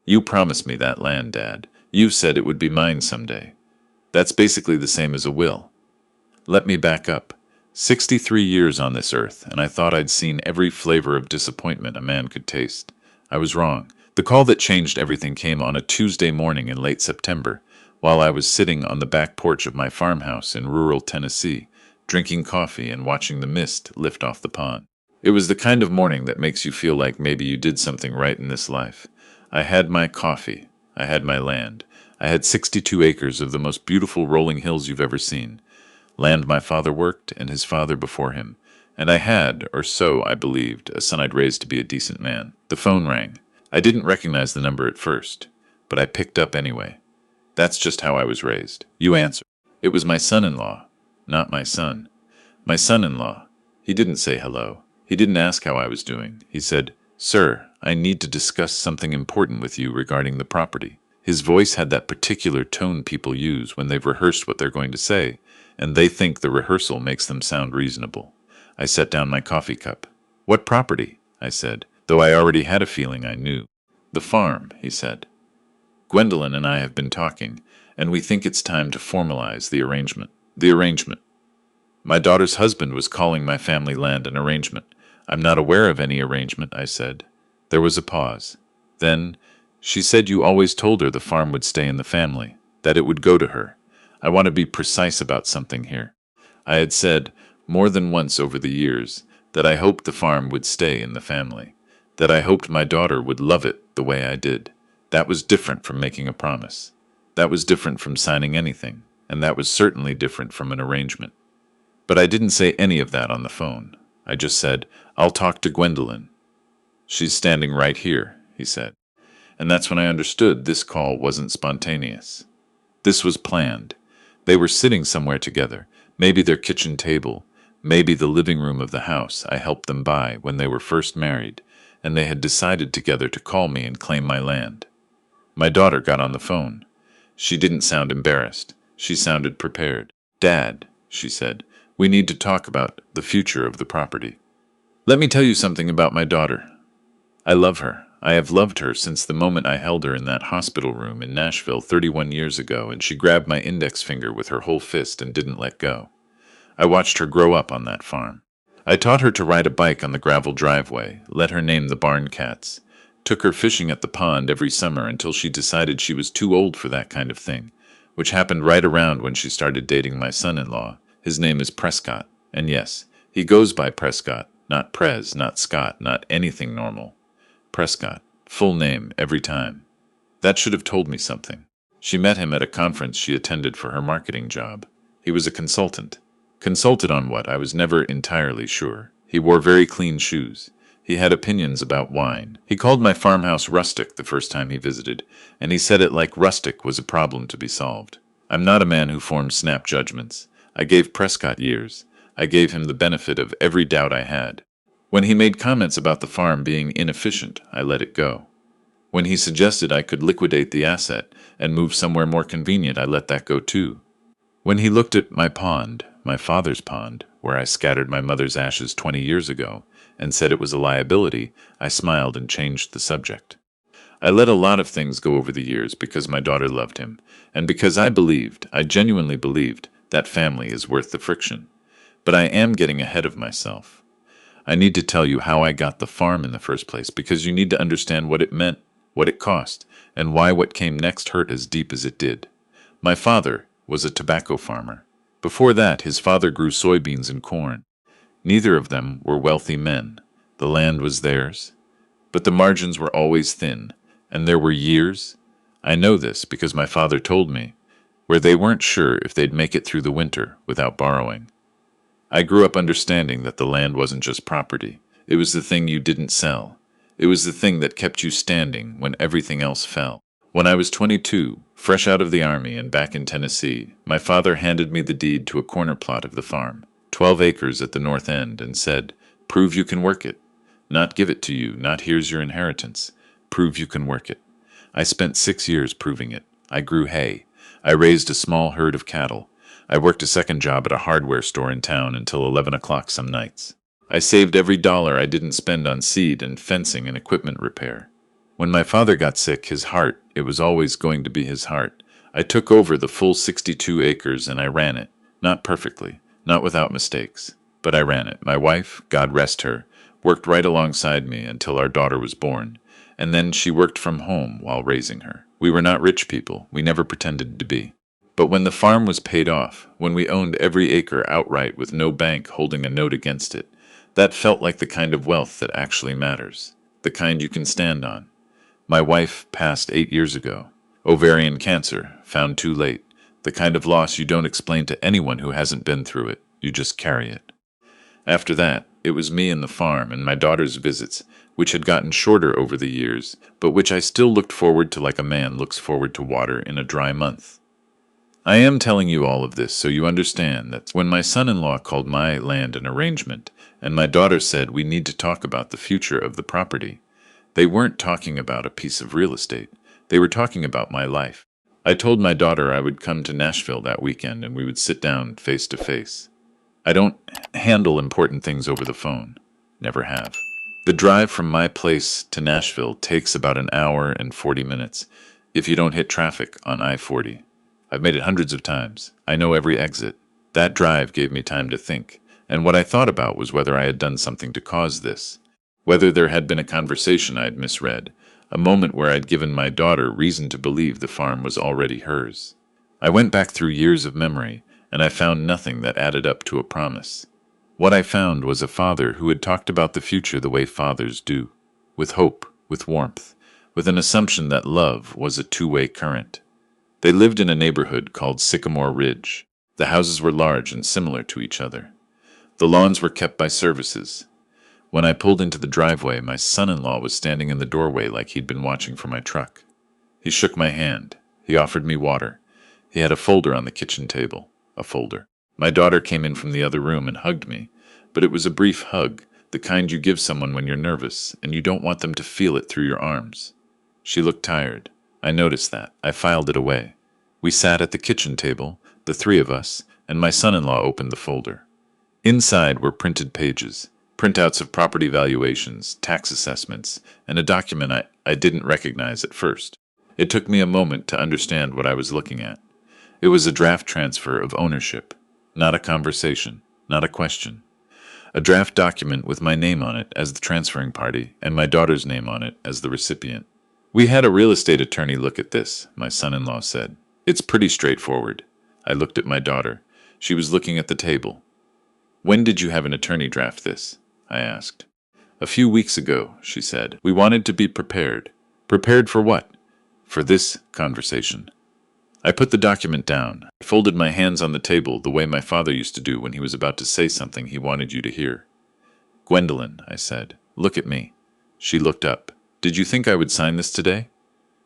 You promised me that land, Dad. You said it would be mine someday. That's basically the same as a will. Let me back up. 63 years on this earth, and I thought I'd seen every flavor of disappointment a man could taste. I was wrong. The call that changed everything came on a Tuesday morning in late September, while I was sitting on the back porch of my farmhouse in rural Tennessee, drinking coffee and watching the mist lift off the pond. It was the kind of morning that makes you feel like maybe you did something right in this life. I had my coffee. I had my land. I had 62 acres of the most beautiful rolling hills you've ever seen. Land my father worked, and his father before him. And I had, or so I believed, a son I'd raised to be a decent man. The phone rang. I didn't recognize the number at first, but I picked up anyway. That's just how I was raised. You answer. It was my son-in-law, not my son. My son-in-law. He didn't say hello. He didn't ask how I was doing. He said, "Sir, I need to discuss something important with you regarding the property." His voice had that particular tone people use when they've rehearsed what they're going to say, and they think the rehearsal makes them sound reasonable. I set down my coffee cup. "What property?" I said, though I already had a feeling I knew. "The farm," he said. "Gwendolyn and I have been talking, and we think it's time to formalize the arrangement." The arrangement. My daughter's husband was calling my family land an arrangement. "I'm not aware of any arrangement," I said. There was a pause. Then, "She said you always told her the farm would stay in the family, that it would go to her. I want to be precise about something here. I had said, more than once over the years, that I hoped the farm would stay in the family, that I hoped my daughter would love it the way I did. That was different from making a promise. That was different from signing anything, and that was certainly different from an arrangement. But I didn't say any of that on the phone. I just said, "I'll talk to Gwendolyn." "She's standing right here," he said. And that's when I understood this call wasn't spontaneous. This was planned. They were sitting somewhere together, maybe their kitchen table, maybe the living room of the house I helped them buy when they were first married, and they had decided together to call me and claim my land. My daughter got on the phone. She didn't sound embarrassed. She sounded prepared. "Dad," she said, "we need to talk about the future of the property. Let me tell you something about my daughter. I love her. I have loved her since the moment I held her in that hospital room in Nashville 31 years ago, and she grabbed my index finger with her whole fist and didn't let go. I watched her grow up on that farm. I taught her to ride a bike on the gravel driveway, let her name the barn cats, took her fishing at the pond every summer until she decided she was too old for that kind of thing, which happened right around when she started dating my son-in-law. His name is Prescott, and yes, he goes by Prescott, not Prez, not Scott, not anything normal. Prescott, full name, every time. That should have told me something. She met him at a conference she attended for her marketing job. He was a consultant. Consulted on what, I was never entirely sure. He wore very clean shoes. He had opinions about wine. He called my farmhouse rustic the first time he visited, and he said it like rustic was a problem to be solved. I'm not a man who forms snap judgments. I gave Prescott years. I gave him the benefit of every doubt I had. When he made comments about the farm being inefficient, I let it go. When he suggested I could liquidate the asset and move somewhere more convenient, I let that go too. When he looked at my pond, my father's pond, where I scattered my mother's ashes 20 years ago, and said it was a liability, I smiled and changed the subject. I let a lot of things go over the years because my daughter loved him, and because I genuinely believed, that family is worth the friction. But I am getting ahead of myself. I need to tell you how I got the farm in the first place, because you need to understand what it meant, what it cost, and why what came next hurt as deep as it did. My father was a tobacco farmer. Before that, his father grew soybeans and corn. Neither of them were wealthy men. The land was theirs. But the margins were always thin, and there were years, I know this because my father told me, where they weren't sure if they'd make it through the winter without borrowing. I grew up understanding that the land wasn't just property. It was the thing you didn't sell. It was the thing that kept you standing when everything else fell. When I was 22, fresh out of the army and back in Tennessee, my father handed me the deed to a corner plot of the farm, 12 acres at the north end, and said, "Prove you can work it. Not give it to you, not here's your inheritance. Prove you can work it." I spent 6 years proving it. I grew hay. I raised a small herd of cattle. I worked a second job at a hardware store in town until 11 o'clock some nights. I saved every dollar I didn't spend on seed and fencing and equipment repair. When my father got sick, his heart, it was always going to be his heart. I took over the full 62 acres and I ran it. Not perfectly, not without mistakes, but I ran it. My wife, God rest her, worked right alongside me until our daughter was born, and then she worked from home while raising her. We were not rich people, we never pretended to be. But when the farm was paid off, when we owned every acre outright with no bank holding a note against it, that felt like the kind of wealth that actually matters, the kind you can stand on. My wife passed 8 years ago. Ovarian cancer, found too late. The kind of loss you don't explain to anyone who hasn't been through it. You just carry it. After that, it was me and the farm and my daughter's visits, which had gotten shorter over the years, but which I still looked forward to like a man looks forward to water in a dry month. I am telling you all of this so you understand that when my son-in-law called my land an arrangement, and my daughter said we need to talk about the future of the property, they weren't talking about a piece of real estate. They were talking about my life. I told my daughter I would come to Nashville that weekend and we would sit down face to face. I don't handle important things over the phone. Never have. The drive from my place to Nashville takes about an hour and 40 minutes if you don't hit traffic on I-40. I've made it hundreds of times. I know every exit. That drive gave me time to think, and what I thought about was whether I had done something to cause this. Whether there had been a conversation I'd misread, a moment where I'd given my daughter reason to believe the farm was already hers. I went back through years of memory, and I found nothing that added up to a promise. What I found was a father who had talked about the future the way fathers do, with hope, with warmth, with an assumption that love was a two-way current. They lived in a neighborhood called Sycamore Ridge. The houses were large and similar to each other. The lawns were kept by services. When I pulled into the driveway, my son-in-law was standing in the doorway like he'd been watching for my truck. He shook my hand. He offered me water. He had a folder on the kitchen table. A folder. My daughter came in from the other room and hugged me, but it was a brief hug, the kind you give someone when you're nervous and you don't want them to feel it through your arms. She looked tired. I noticed that. I filed it away. We sat at the kitchen table, the three of us, and my son-in-law opened the folder. Inside were printed pages. Printouts of property valuations, tax assessments, and a document I didn't recognize at first. It took me a moment to understand what I was looking at. It was a draft transfer of ownership, not a conversation, not a question. A draft document with my name on it as the transferring party and my daughter's name on it as the recipient. We had a real estate attorney look at this, my son-in-law said. It's pretty straightforward. I looked at my daughter. She was looking at the table. When did you have an attorney draft this? I asked. A few weeks ago, she said. We wanted to be prepared. Prepared for what? For this conversation. I put the document down. I folded my hands on the table the way my father used to do when he was about to say something he wanted you to hear. Gwendolyn, I said, look at me. She looked up. Did you think I would sign this today?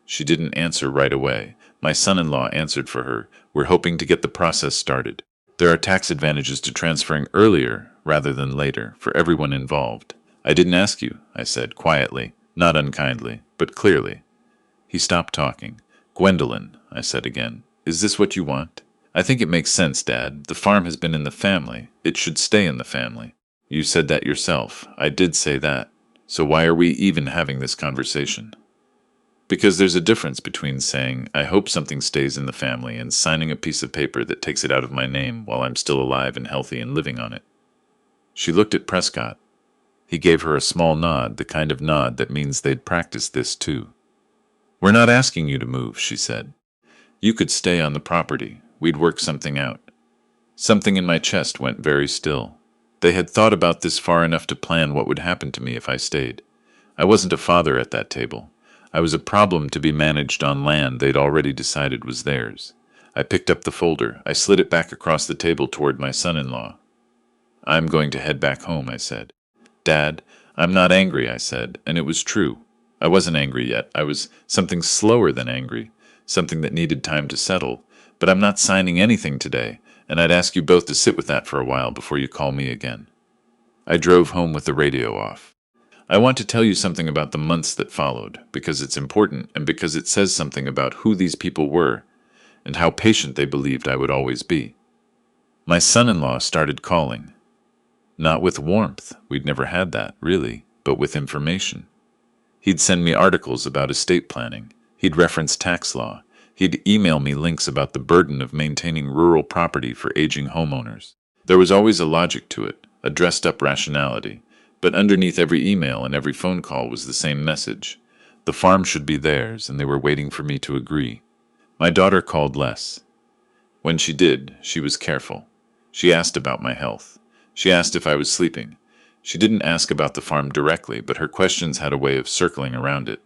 She didn't answer right away. My son-in-law answered for her. We're hoping to get the process started. There are tax advantages to transferring earlier rather than later for everyone involved. I didn't ask you, I said quietly, not unkindly, but clearly. He stopped talking. Gwendolyn, I said again, is this what you want? I think it makes sense, Dad. The farm has been in the family. It should stay in the family. You said that yourself. I did say that. So why are we even having this conversation? Because there's a difference between saying, I hope something stays in the family, and signing a piece of paper that takes it out of my name while I'm still alive and healthy and living on it. She looked at Prescott. He gave her a small nod, the kind of nod that means they'd practiced this too. We're not asking you to move, she said. You could stay on the property. We'd work something out. Something in my chest went very still. They had thought about this far enough to plan what would happen to me if I stayed. I wasn't a father at that table. I was a problem to be managed on land they'd already decided was theirs. I picked up the folder. I slid it back across the table toward my son-in-law. I'm going to head back home, I said. Dad, I'm not angry, I said, and it was true. I wasn't angry yet. I was something slower than angry, something that needed time to settle. But I'm not signing anything today, and I'd ask you both to sit with that for a while before you call me again. I drove home with the radio off. I want to tell you something about the months that followed, because it's important and because it says something about who these people were and how patient they believed I would always be. My son-in-law started calling. Not with warmth, we'd never had that, really, but with information. He'd send me articles about estate planning. He'd reference tax law. He'd email me links about the burden of maintaining rural property for aging homeowners. There was always a logic to it, a dressed-up rationality. But underneath every email and every phone call was the same message. The farm should be theirs, and they were waiting for me to agree. My daughter called less. When she did, she was careful. She asked about my health. She asked if I was sleeping. She didn't ask about the farm directly, but her questions had a way of circling around it.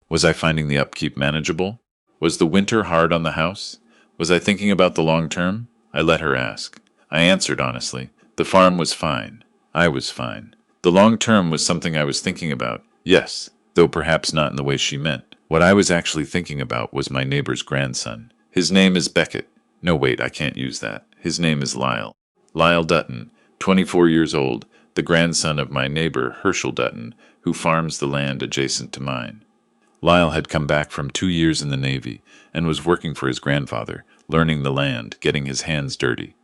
Was I finding the upkeep manageable? Was the winter hard on the house? Was I thinking about the long term? I let her ask. I answered honestly. The farm was fine. I was fine. The long term was something I was thinking about, yes, though perhaps not in the way she meant. What I was actually thinking about was my neighbor's grandson. His name is Beckett. No, wait, I can't use that. His name is Lyle. Lyle Dutton, 24 years old, the grandson of my neighbor Herschel Dutton, who farms the land adjacent to mine. Lyle had come back from 2 years in the Navy and was working for his grandfather, learning the land, getting his hands dirty.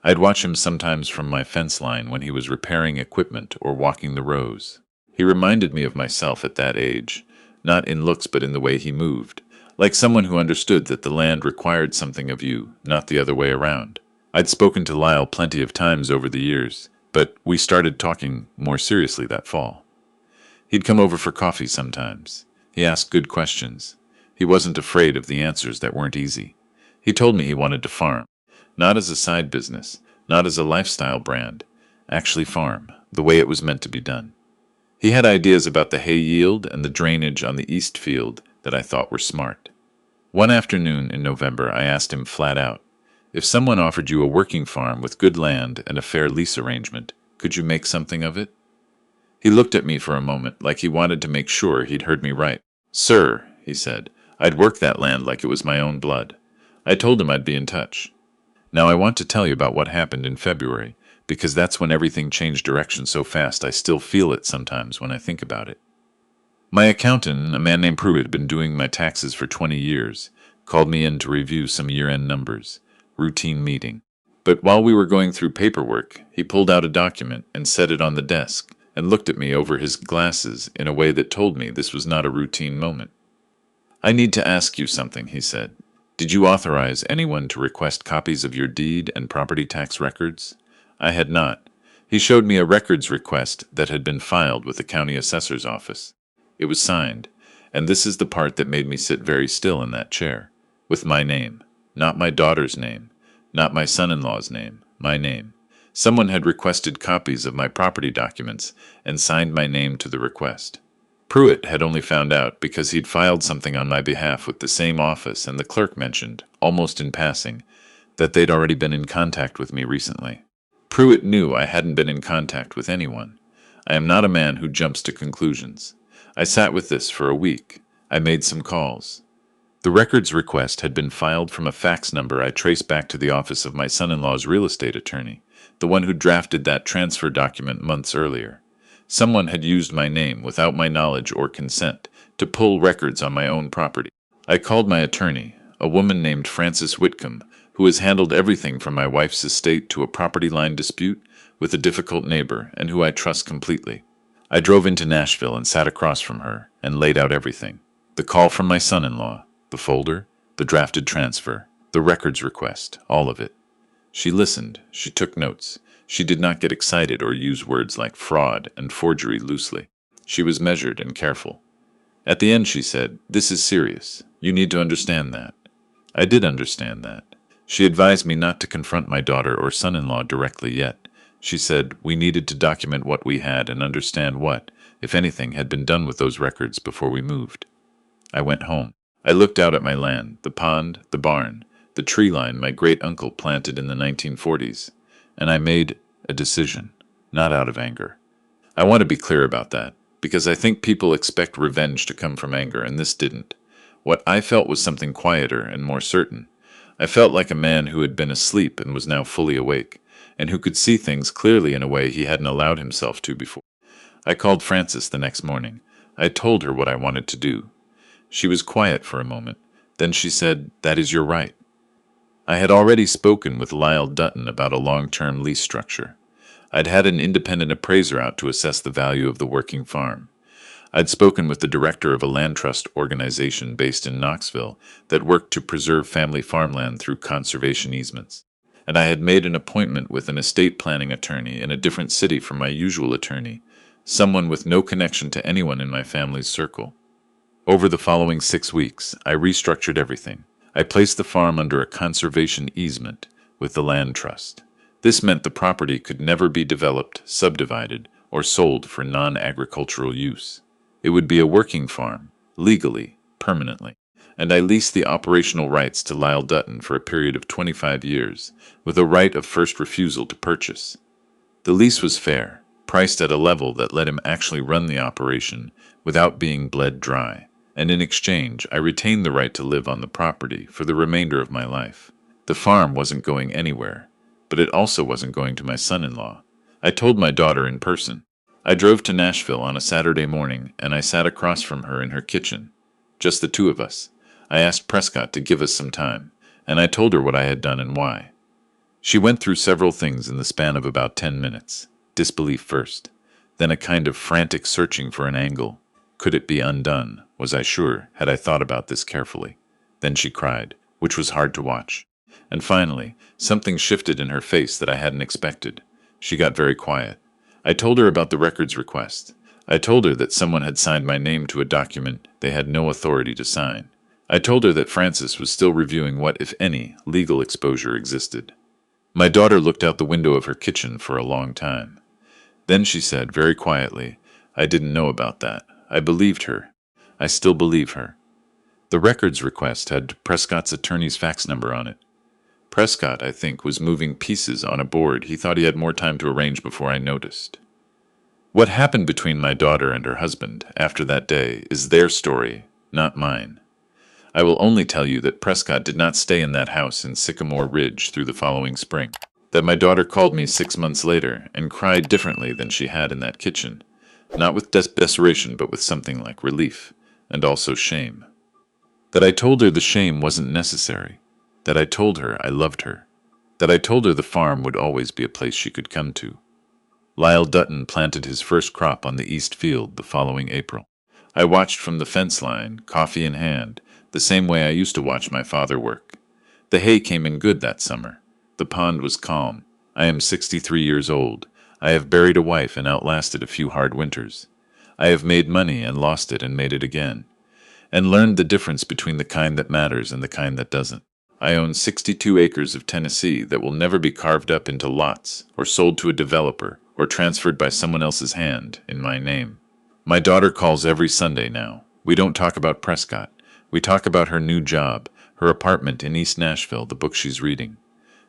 I'd watch him sometimes from my fence line when he was repairing equipment or walking the rows. He reminded me of myself at that age, not in looks but in the way he moved, like someone who understood that the land required something of you, not the other way around. I'd spoken to Lyle plenty of times over the years, but we started talking more seriously that fall. He'd come over for coffee sometimes. He asked good questions. He wasn't afraid of the answers that weren't easy. He told me he wanted to farm. Not as a side business, not as a lifestyle brand. Actually farm, the way it was meant to be done. He had ideas about the hay yield and the drainage on the east field that I thought were smart. One afternoon in November, I asked him flat out, if someone offered you a working farm with good land and a fair lease arrangement, could you make something of it? He looked at me for a moment like he wanted to make sure he'd heard me right. Sir, he said, I'd work that land like it was my own blood. I told him I'd be in touch. Now I want to tell you about what happened in February, because that's when everything changed direction so fast I still feel it sometimes when I think about it. My accountant, a man named Pruitt, had been doing my taxes for 20 years, called me in to review some year-end numbers. Routine meeting. But while we were going through paperwork, he pulled out a document and set it on the desk and looked at me over his glasses in a way that told me this was not a routine moment. I need to ask you something, he said. Did you authorize anyone to request copies of your deed and property tax records? I had not. He showed me a records request that had been filed with the county assessor's office. It was signed, and this is the part that made me sit very still in that chair, with my name, not my daughter's name, not my son-in-law's name, my name. Someone had requested copies of my property documents and signed my name to the request. Pruitt had only found out because he'd filed something on my behalf with the same office, and the clerk mentioned, almost in passing, that they'd already been in contact with me recently. Pruitt knew I hadn't been in contact with anyone. I am not a man who jumps to conclusions. I sat with this for a week. I made some calls. The records request had been filed from a fax number I traced back to the office of my son-in-law's real estate attorney, the one who drafted that transfer document months earlier. Someone had used my name without my knowledge or consent to pull records on my own property. I called my attorney, a woman named Frances Whitcomb, who has handled everything from my wife's estate to a property line dispute with a difficult neighbor and who I trust completely. I drove into Nashville and sat across from her and laid out everything. The call from my son-in-law, the folder, the drafted transfer, the records request, all of it. She listened. She took notes. She did not get excited or use words like fraud and forgery loosely. She was measured and careful. At the end she said, "This is serious. You need to understand that." I did understand that. She advised me not to confront my daughter or son-in-law directly yet. She said we needed to document what we had and understand what, if anything, had been done with those records before we moved. I went home. I looked out at my land, the pond, the barn, the tree line my great-uncle planted in the 1940s, and I made a decision, not out of anger. I want to be clear about that, because I think people expect revenge to come from anger, and this didn't. What I felt was something quieter and more certain. I felt like a man who had been asleep and was now fully awake, and who could see things clearly in a way he hadn't allowed himself to before. I called Frances the next morning. I told her what I wanted to do. She was quiet for a moment. Then she said, "That is your right." I had already spoken with Lyle Dutton about a long-term lease structure. I'd had an independent appraiser out to assess the value of the working farm. I'd spoken with the director of a land trust organization based in Knoxville that worked to preserve family farmland through conservation easements. And I had made an appointment with an estate planning attorney in a different city from my usual attorney, someone with no connection to anyone in my family's circle. Over the following 6 weeks, I restructured everything. I placed the farm under a conservation easement with the land trust. This meant the property could never be developed, subdivided, or sold for non-agricultural use. It would be a working farm, legally, permanently, and I leased the operational rights to Lyle Dutton for a period of 25 years, with a right of first refusal to purchase. The lease was fair, priced at a level that let him actually run the operation without being bled dry, and in exchange I retained the right to live on the property for the remainder of my life. The farm wasn't going anywhere, but it also wasn't going to my son-in-law. I told my daughter in person. I drove to Nashville on a Saturday morning, and I sat across from her in her kitchen. Just the two of us. I asked Prescott to give us some time, and I told her what I had done and why. She went through several things in the span of about 10 minutes. Disbelief first, then a kind of frantic searching for an angle. Could it be undone? Was I sure? Had I thought about this carefully? Then she cried, which was hard to watch. And finally, something shifted in her face that I hadn't expected. She got very quiet. I told her about the records request. I told her that someone had signed my name to a document they had no authority to sign. I told her that Francis was still reviewing what, if any, legal exposure existed. My daughter looked out the window of her kitchen for a long time. Then she said, very quietly, "I didn't know about that." I believed her. I still believe her. The records request had Prescott's attorney's fax number on it. Prescott, I think, was moving pieces on a board he thought he had more time to arrange before I noticed. What happened between my daughter and her husband after that day is their story, not mine. I will only tell you that Prescott did not stay in that house in Sycamore Ridge through the following spring. That my daughter called me 6 months later and cried differently than she had in that kitchen, not with desperation but with something like relief, and also shame. That I told her the shame wasn't necessary. That I told her I loved her. That I told her the farm would always be a place she could come to. Lyle Dutton planted his first crop on the east field the following April. I watched from the fence line, coffee in hand, the same way I used to watch my father work. The hay came in good that summer. The pond was calm. I am 63 years old. I have buried a wife and outlasted a few hard winters. I have made money and lost it and made it again, and learned the difference between the kind that matters and the kind that doesn't. I own 62 acres of Tennessee that will never be carved up into lots or sold to a developer or transferred by someone else's hand in my name. My daughter calls every Sunday now. We don't talk about Prescott. We talk about her new job, her apartment in East Nashville, the book she's reading.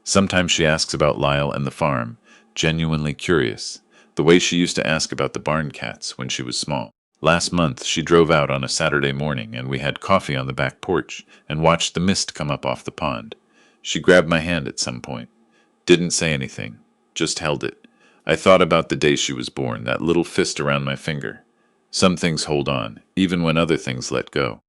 Sometimes she asks about Lyle and the farm, genuinely curious, the way she used to ask about the barn cats when she was small. Last month, she drove out on a Saturday morning, and we had coffee on the back porch and watched the mist come up off the pond. She grabbed my hand at some point. Didn't say anything, just held it. I thought about the day she was born, that little fist around my finger. Some things hold on, even when other things let go.